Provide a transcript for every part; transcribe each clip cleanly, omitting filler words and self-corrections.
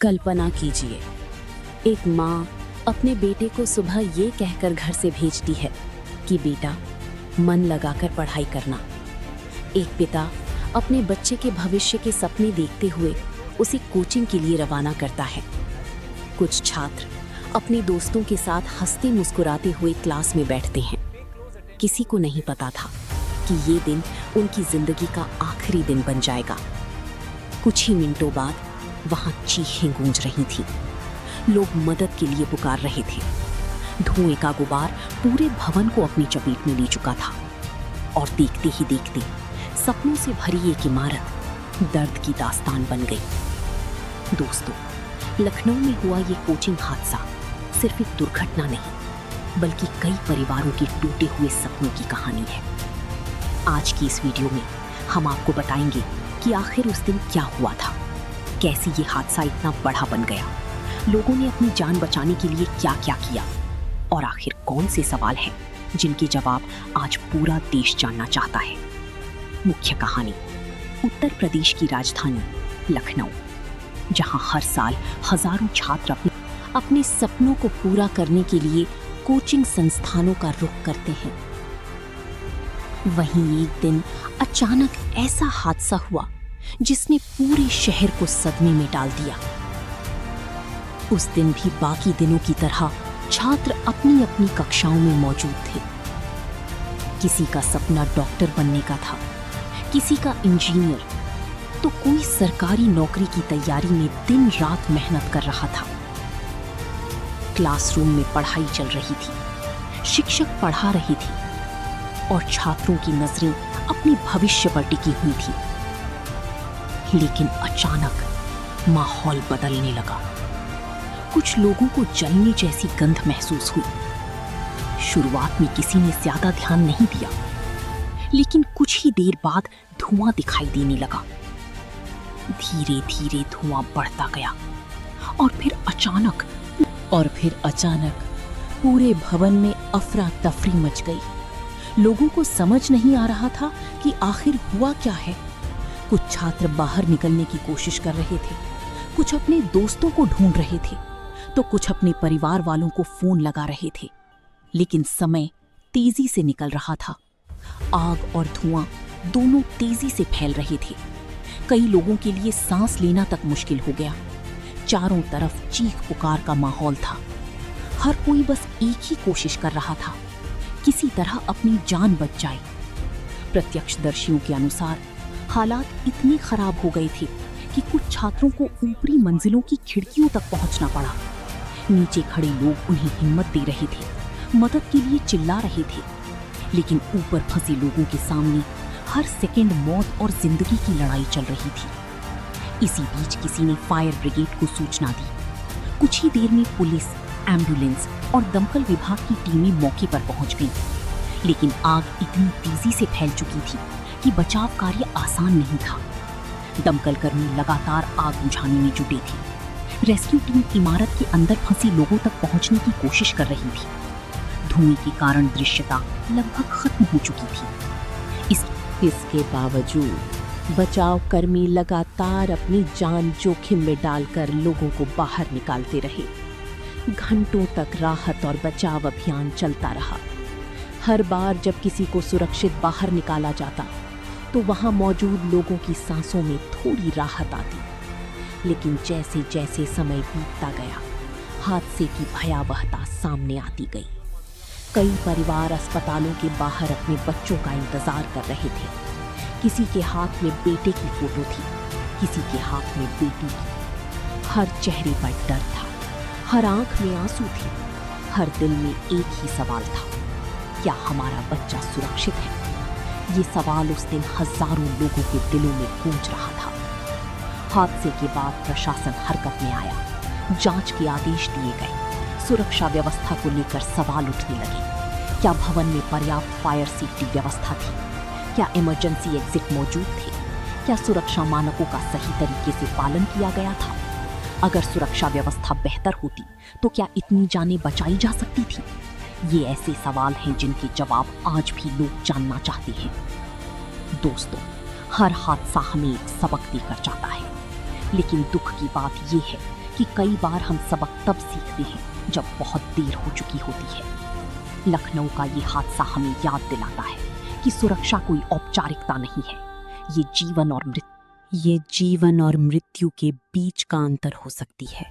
कल्पना कीजिए, एक माँ अपने बेटे को सुबह ये कहकर घर से भेजती है कि बेटा मन लगाकर पढ़ाई करना। एक पिता अपने बच्चे के भविष्य के सपने देखते हुए उसे कोचिंग के लिए रवाना करता है। कुछ छात्र अपने दोस्तों के साथ हंसते मुस्कुराते हुए क्लास में बैठते हैं। किसी को नहीं पता था कि ये दिन उनकी जिंदगी का आखिरी दिन बन जाएगा। कुछ ही मिनटों बाद वहां चीखें गूंज रही थीं। लोग मदद के लिए पुकार रहे थे। धुएं का गुबार पूरे भवन को अपनी चपेट में ले चुका था और देखते ही देखते सपनों से भरी एक इमारत दर्द की दास्तान बन गई। दोस्तों, लखनऊ में हुआ ये कोचिंग हादसा सिर्फ एक दुर्घटना नहीं, बल्कि कई परिवारों के टूटे हुए सपनों की कहानी है। आज की इस वीडियो में हम आपको बताएंगे कि आखिर उस दिन क्या हुआ था, कैसे ये हादसा इतना बड़ा बन गया, लोगों ने अपनी जान बचाने के लिए क्या क्या किया और आखिर कौन से सवाल हैं जिनके जवाब आज पूरा देश जानना चाहता है। मुख्य कहानी उत्तर प्रदेश की राजधानी लखनऊ, जहां हर साल हजारों छात्र अपने सपनों को पूरा करने के लिए कोचिंग संस्थानों का रुख करते हैं। वहीं एक दिन अचानक ऐसा हादसा हुआ जिसने पूरे शहर को सदमे में डाल दिया। उस दिन भी बाकी दिनों की तरह छात्र अपनी अपनी कक्षाओं में मौजूद थे। किसी का सपना डॉक्टर बनने का था, किसी का इंजीनियर, तो कोई सरकारी नौकरी की तैयारी में दिन रात मेहनत कर रहा था। क्लासरूम में पढ़ाई चल रही थी, शिक्षक पढ़ा रहे थे और छात्रों की नजरें अपने भविष्य पर टिकी हुई थी। लेकिन अचानक माहौल बदलने लगा। कुछ लोगों को जलने जैसी गंध महसूस हुई। शुरुआत में किसी ने ज्यादा ध्यान नहीं दिया, लेकिन कुछ ही देर बाद धुआं दिखाई देने लगा। धीरे धीरे धुआं बढ़ता गया और फिर अचानक पूरे भवन में अफरा तफरी मच गई। लोगों को समझ नहीं आ रहा था कि आखिर हुआ क्या है। कुछ छात्र बाहर निकलने की कोशिश कर रहे थे, कुछ अपने दोस्तों को ढूंढ रहे थे, तो कुछ अपने परिवार वालों को फोन लगा रहे थे। लेकिन समय तेजी से निकल रहा था। आग और धुआं दोनों तेजी से फैल रहे थे। कई लोगों के लिए सांस लेना तक मुश्किल हो गया। चारों तरफ चीख पुकार का माहौल था। हर कोई बस एक ही कोशिश कर रहा था, किसी तरह अपनी जान बच जाए। प्रत्यक्षदर्शियों के अनुसार हालात इतने खराब हो गए थे कि कुछ छात्रों को ऊपरी मंजिलों की खिड़कियों तक पहुंचना पड़ा। नीचे खड़े लोग उन्हें हिम्मत दे रहे थे, मदद के लिए चिल्ला रहे थे, लेकिन ऊपर फंसे लोगों के सामने हर सेकंड मौत और जिंदगी की लड़ाई चल रही थी। इसी बीच किसी ने फायर ब्रिगेड को सूचना दी। कुछ ही देर में पुलिस, एम्बुलेंस और दमकल विभाग की टीमें मौके पर पहुंच गईं। लेकिन आग इतनी तेजी से फैल चुकी थी कि बचाव कार्य आसान नहीं था। दमकल कर्मी लगातार आग बुझाने में जुटे थे। रेस्क्यू टीम इमारत के अंदर फंसे लोगों तक पहुंचने की कोशिश कर रही थी। धुएं के कारण दृश्यता लगभग खत्म हो चुकी थी। इसके बावजूद बचाव कर्मी लगातार अपनी जान जोखिम में डालकर लोगों को बाहर निकालते रहे। घंटों तक राहत और बचाव अभियान चलता रहा। हर बार जब किसी को सुरक्षित बाहर निकाला जाता तो वहां मौजूद लोगों की सांसों में थोड़ी राहत आती। लेकिन जैसे जैसे समय बीतता गया, हादसे की भयावहता सामने आती गई। कई परिवार अस्पतालों के बाहर अपने बच्चों का इंतजार कर रहे थे। किसी के हाथ में बेटे की फोटो थी, किसी के हाथ में बेटी की। हर चेहरे पर डर था, हर आंख में आंसू थे, हर दिल में एक ही सवाल था, क्या हमारा बच्चा सुरक्षित है? ये सवाल उस दिन हजारों लोगों के दिलों में गूंज रहा था। हादसे के बाद प्रशासन हरकत में आया, जांच के आदेश दिए गए। सुरक्षा व्यवस्था को लेकर सवाल उठने लगे। क्या भवन में पर्याप्त फायर सेफ्टी व्यवस्था थी? क्या इमरजेंसी एग्जिट मौजूद थे? क्या सुरक्षा मानकों का सही तरीके से पालन किया गया था? अगर सुरक्षा व्यवस्था बेहतर होती तो क्या इतनी जानें बचाई जा सकती थी? ये ऐसे सवाल हैं जिनके जवाब आज भी लोग जानना चाहते हैं। दोस्तों, हर हादसा हमें एक सबक देकर जाता है, लेकिन दुख की बात यह है कि कि कई बार हम सबक तब सीखते हैं जब बहुत देर हो चुकी होती है। लखनऊ का ये हादसा हमें याद दिलाता है कि सुरक्षा कोई औपचारिकता नहीं है, ये जीवन और मृत्यु के बीच का अंतर हो सकती है।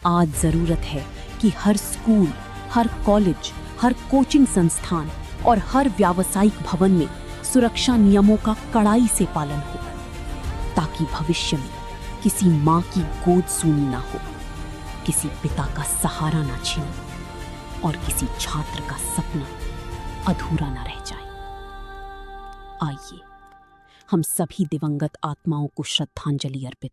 आज जरूरत है कि हर स्कूल, हर कॉलेज, हर कोचिंग संस्थान और हर व्यावसायिक भवन में सुरक्षा नियमों का कड़ाई से पालन हो, ताकि भविष्य में किसी मां की गोद सूनी ना हो, किसी पिता का सहारा ना छिने और किसी छात्र का सपना अधूरा ना रह जाए। आइए हम सभी दिवंगत आत्माओं को श्रद्धांजलि अर्पित